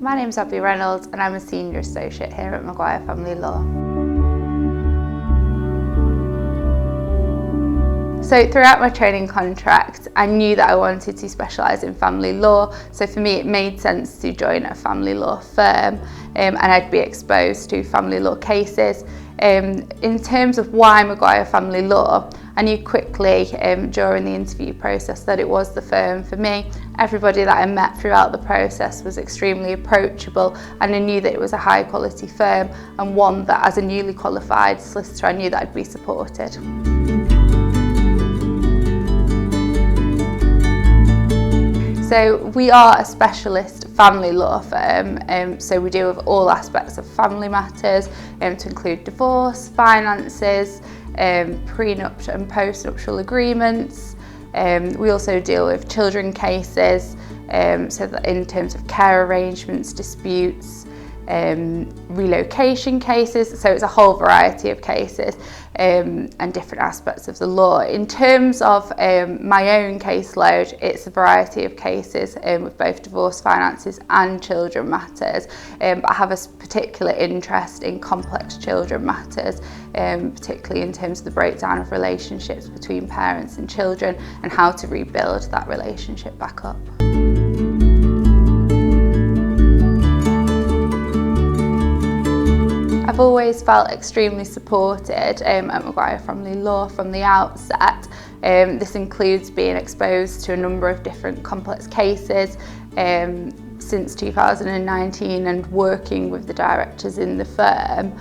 My name's To Abigail Reynolds and I'm a Senior Associate here at Maguire Family Law. So throughout my training contract, I knew that I wanted to specialise in family law. So for me, it made sense to join a family law firm and I'd be exposed to family law cases. In terms of why Maguire Family Law, I knew quickly during the interview process that it was the firm for me. Everybody that I met throughout the process was extremely approachable, and I knew that it was a high quality firm and one that, as a newly qualified solicitor, I knew that I'd be supported. So we are a specialist family law firm, so we deal with all aspects of family matters, to include divorce, finances, prenuptial and postnuptial agreements. We also deal with children cases, so that in terms of care arrangements, disputes, relocation cases, so it's a whole variety of cases and different aspects of the law. In terms of my own caseload, it's a variety of cases with both divorce, finances and children matters, but I have a particular interest in complex children matters, particularly in terms of the breakdown of relationships between parents and children and how to rebuild that relationship back up. I've always felt extremely supported at Maguire Family Law from the outset. This includes being exposed to a number of different complex cases since 2019 and working with the directors in the firm.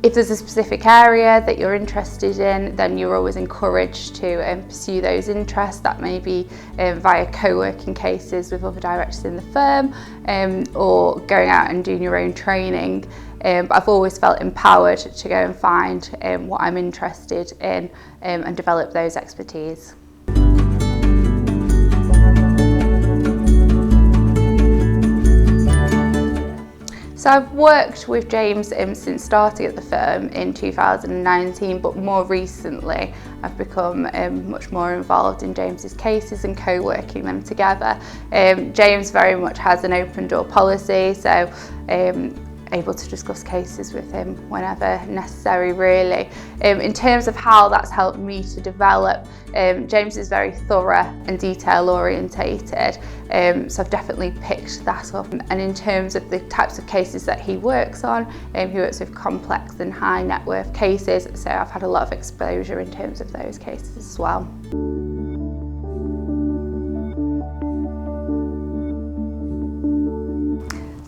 If there's a specific area that you're interested in, then you're always encouraged to pursue those interests. That may be via co-working cases with other directors in the firm or going out and doing your own training. But I've always felt empowered to go and find what I'm interested in and develop those expertise. So I've worked with James since starting at the firm in 2019, but more recently I've become much more involved in James's cases and co-working them together. James very much has an open door policy, so able to discuss cases with him whenever necessary, really. In terms of how that's helped me to develop, James is very thorough and detail orientated, so I've definitely picked that up. And in terms of the types of cases that he works on, he works with complex and high net worth cases, so I've had a lot of exposure in terms of those cases as well.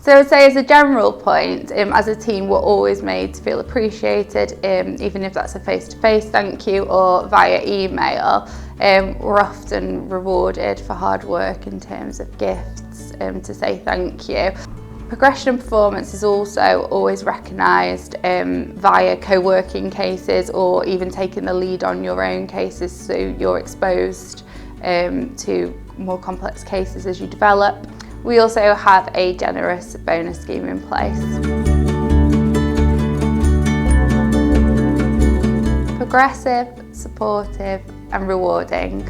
So I'd say as a general point, as a team we're always made to feel appreciated, even if that's a face-to-face thank you or via email. We're often rewarded for hard work in terms of gifts to say thank you. Progression and performance is also always recognised via co-working cases or even taking the lead on your own cases, so you're exposed to more complex cases as you develop. We also have a generous bonus scheme in place. Progressive, supportive and rewarding.